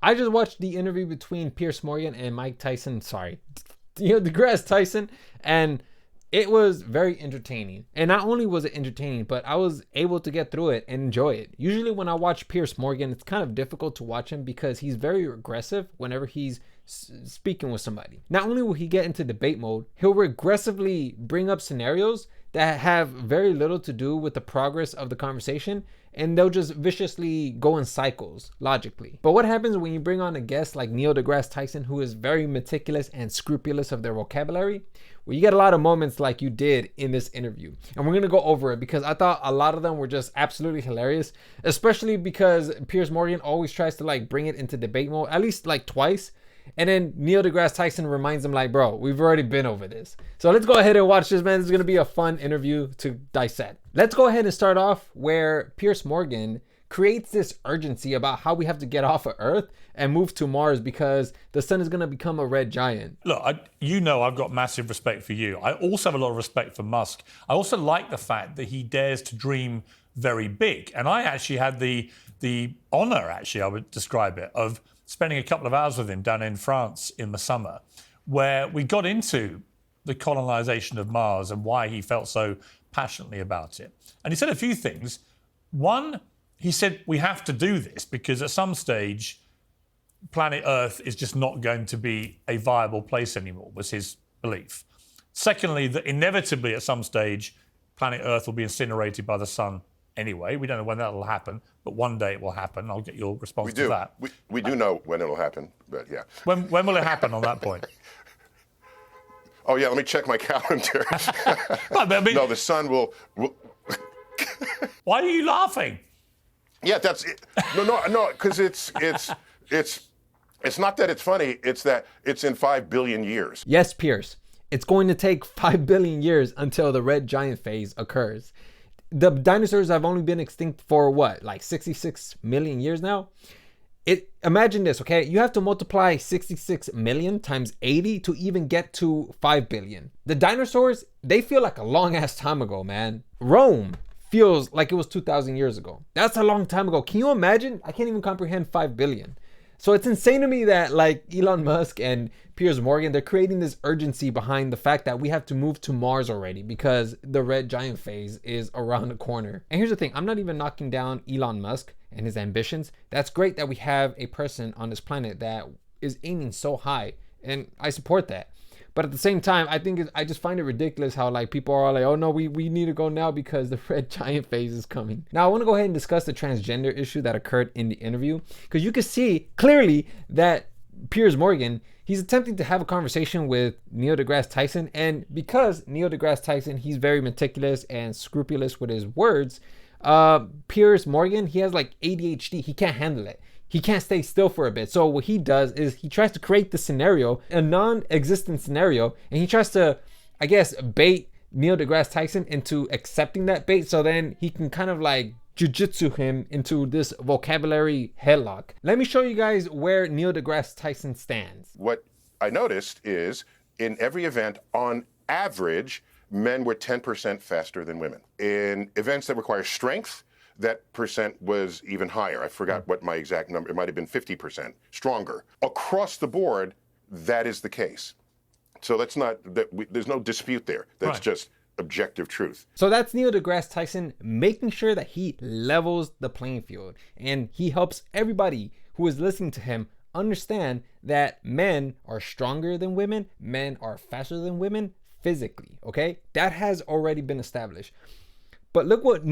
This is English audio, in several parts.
I just watched the interview between Piers Morgan and Mike Tyson. Sorry, deGrasse Tyson, and it was very entertaining. And not only was it entertaining, but I was able to get through it and enjoy it. Usually when I watch Piers Morgan, it's kind of difficult to watch him because he's very aggressive whenever he's speaking with somebody. Not only will he get into debate mode, he'll regressively bring up scenarios that have very little to do with the progress of the conversation, and they'll just viciously go in cycles logically. But what happens when you bring on a guest like Neil deGrasse Tyson, who is very meticulous and scrupulous of their vocabulary? Well, you get a lot of moments like you did in this interview. And we're going to go over it because I thought a lot of them were just absolutely hilarious, especially because Piers Morgan always tries to like bring it into debate mode, at least like twice. And then Neil deGrasse Tyson reminds him like, bro, we've already been over this. So let's go ahead and watch this, man. This is going to be a fun interview to dissect. Let's go ahead and start off where Piers Morgan creates this urgency about how we have to get off of Earth and move to Mars because the sun is going to become a red giant. Look, I've got massive respect for you. I also have a lot of respect for Musk. I also like the fact that he dares to dream very big. And I actually had the honor, actually, I would describe it, of spending a couple of hours with him down in France in the summer, where we got into the colonization of Mars and why he felt so passionately about it. And he said a few things. One, he said, we have to do this because at some stage, planet Earth is just not going to be a viable place anymore, was his belief. Secondly, that inevitably at some stage, planet Earth will be incinerated by the sun anyway. We don't know when that will happen, but one day it will happen. I'll get your response to that. We do know when it will happen, but yeah. When will it happen on that point? Oh, yeah, let me check my calendar. No, the sun will... Why are you laughing? Yeah, that's it. No, because it's not that it's funny, it's that it's in 5 billion years. Yes, Piers. It's going to take 5 billion years until the red giant phase occurs. The dinosaurs have only been extinct for what, like 66 million years now? Imagine this, okay? You have to multiply 66 million times 80 to even get to 5 billion. The dinosaurs, they feel like a long ass time ago, man. Rome feels like it was 2,000 years ago. That's a long time ago. Can you imagine? I can't even comprehend 5 billion. So it's insane to me that like Elon Musk and Piers Morgan, they're creating this urgency behind the fact that we have to move to Mars already because the red giant phase is around the corner. And here's the thing, I'm not even knocking down Elon Musk and his ambitions. That's great that we have a person on this planet that is aiming so high, and I support that. But at the same time, I just find it ridiculous how like people are like, oh no, we need to go now because the red giant phase is coming. Now I want to go ahead and discuss the transgender issue that occurred in the interview, because you can see clearly that Piers Morgan, he's attempting to have a conversation with Neil deGrasse Tyson, and because Neil deGrasse Tyson, he's very meticulous and scrupulous with his words, Piers Morgan, he has like ADHD, he can't handle it. He can't stay still for a bit. So what he does is he tries to create the scenario, a non-existent scenario, and he tries to, I guess, bait Neil deGrasse Tyson into accepting that bait, so then he can kind of like jujitsu him into this vocabulary headlock. Let me show you guys where Neil deGrasse Tyson stands. What I noticed is in every event, on average, men were 10% faster than women. In events that require strength, that percent was even higher. I forgot what my exact number, it might have been 50% stronger. Across the board, that is the case. So there's no dispute there. That's just objective truth. So that's Neil deGrasse Tyson making sure that he levels the playing field, and he helps everybody who is listening to him understand that men are stronger than women, men are faster than women physically, okay? That has already been established. But look what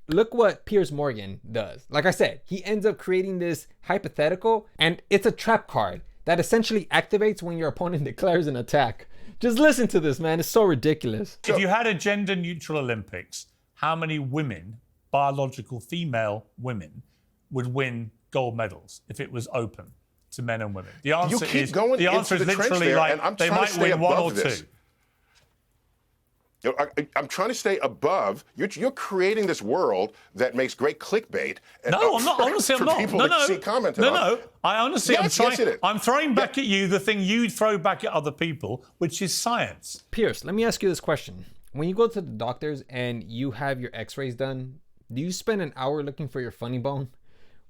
look what Piers Morgan does. Like I said, he ends up creating this hypothetical, and it's a trap card that essentially activates when your opponent declares an attack. Just listen to this, man. It's so ridiculous. If you had a gender-neutral Olympics, how many women, biological female women, would win gold medals if it was open to men and women? The answer is literally like they might win one or two. I'm trying to stay above. You're creating this world that makes great clickbait. No, I'm not. Honestly, I'm not. No. I'm throwing back at you the thing you throw back at other people, which is science. Piers, let me ask you this question. When you go to the doctors and you have your x-rays done, do you spend an hour looking for your funny bone?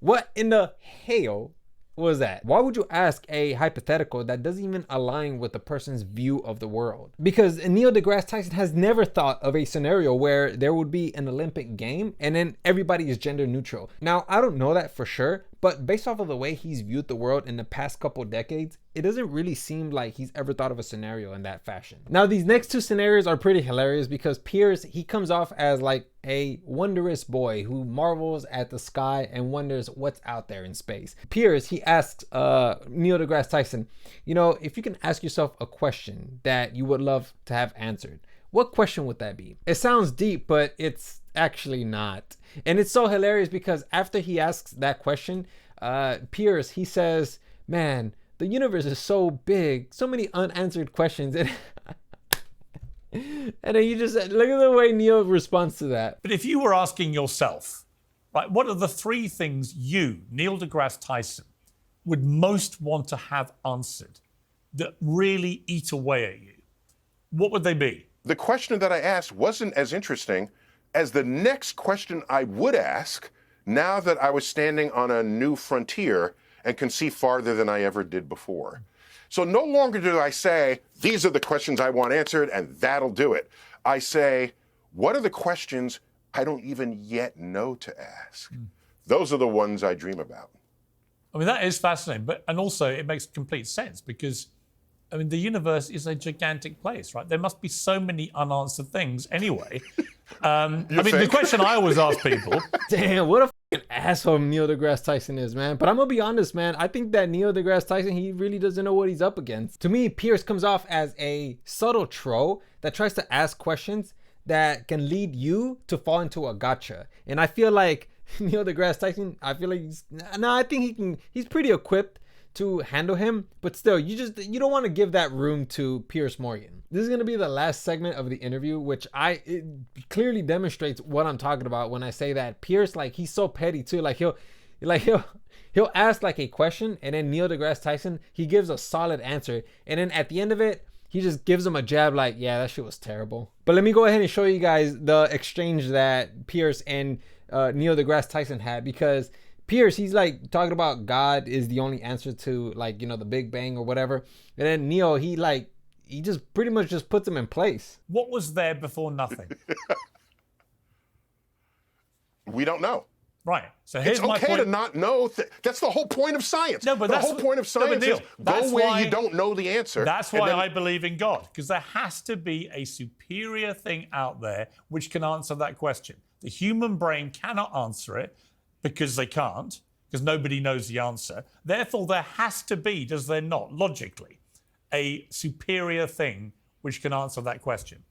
What in the hell was that? Why would you ask a hypothetical that doesn't even align with the person's view of the world? Because Neil deGrasse Tyson has never thought of a scenario where there would be an Olympic game and then everybody is gender neutral. Now, I don't know that for sure, but based off of the way he's viewed the world in the past couple decades, it doesn't really seem like he's ever thought of a scenario in that fashion. Now, these next two scenarios are pretty hilarious because Piers, he comes off as like a wondrous boy who marvels at the sky and wonders what's out there in space. Piers, he asks Neil deGrasse Tyson, you know, if you can ask yourself a question that you would love to have answered, what question would that be? It sounds deep, but it's actually not. And it's so hilarious because after he asks that question, Piers, he says, man, the universe is so big, so many unanswered questions. And then you just look at the way Neil responds to that. But if you were asking yourself, right, what are the three things you, Neil deGrasse Tyson, would most want to have answered that really eat away at you? What would they be? The question that I asked wasn't as interesting as the next question I would ask now that I was standing on a new frontier and can see farther than I ever did before. So no longer do I say, these are the questions I want answered and that'll do it. I say, what are the questions I don't even yet know to ask? Those are the ones I dream about. I mean, that is fascinating, and also it makes complete sense because, I mean, the universe is a gigantic place, right? There must be so many unanswered things anyway. I mean, the question I always ask people... Damn, what a fucking asshole Neil deGrasse Tyson is, man. But I'm gonna be honest, man. I think that Neil deGrasse Tyson, he really doesn't know what he's up against. To me, Piers comes off as a subtle troll that tries to ask questions that can lead you to fall into a gotcha. And I feel like Neil deGrasse Tyson, I think he's pretty equipped to handle him, but still, you don't want to give that room to Piers Morgan. This is going to be the last segment of the interview, which it clearly demonstrates what I'm talking about when I say that Piers, like, he's so petty too. Like he'll ask like a question, and then Neil deGrasse Tyson, he gives a solid answer, and then at the end of it, he just gives him a jab like, yeah, that shit was terrible. But let me go ahead and show you guys the exchange that Piers and Neil deGrasse Tyson had, because Piers, he's like talking about God is the only answer to, like, you know, the Big Bang or whatever. And then Neil, he just pretty much just puts him in place. What was there before nothing? We don't know. Right. So here's my point. It's okay to not know. That's the whole point of science. No, but the whole point of science is go where you don't know the answer. That's why I believe in God, because there has to be a superior thing out there which can answer that question. The human brain cannot answer it because they can't, because nobody knows the answer. Therefore, there has to be, does there not, logically, a superior thing which can answer that question?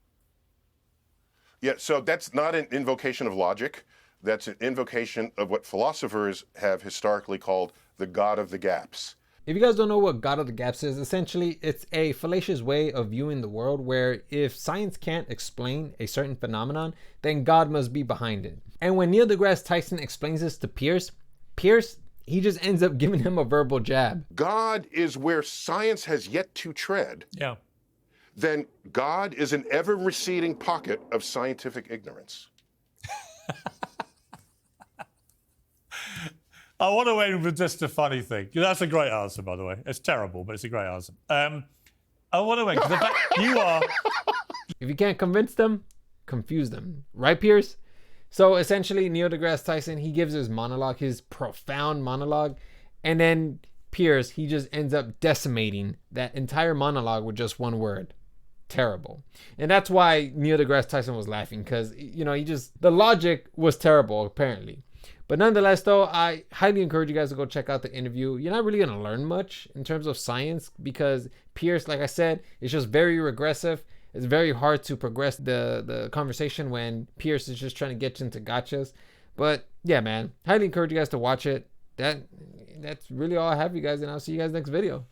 Yeah, so that's not an invocation of logic. That's an invocation of what philosophers have historically called the God of the gaps. If you guys don't know what God of the gaps is, essentially it's a fallacious way of viewing the world where if science can't explain a certain phenomenon, then God must be behind it. And when Neil deGrasse Tyson explains this to Piers, he just ends up giving him a verbal jab. God is where science has yet to tread. Yeah. Then God is an ever-receding pocket of scientific ignorance. I want to end with just a funny thing. That's a great answer, by the way. It's terrible, but it's a great answer. I want to end, because the fact you are... If you can't convince them, confuse them. Right, Piers? So essentially, Neil deGrasse Tyson, he gives his monologue, his profound monologue, and then Piers, he just ends up decimating that entire monologue with just one word. Terrible. And that's why Neil deGrasse Tyson was laughing, because, you know, the logic was terrible, apparently. But nonetheless, though, I highly encourage you guys to go check out the interview. You're not really going to learn much in terms of science because Piers, like I said, is just very regressive. It's very hard to progress the conversation when Piers is just trying to get you into gotchas. But yeah, man, highly encourage you guys to watch it. That's really all I have, you guys, and I'll see you guys next video.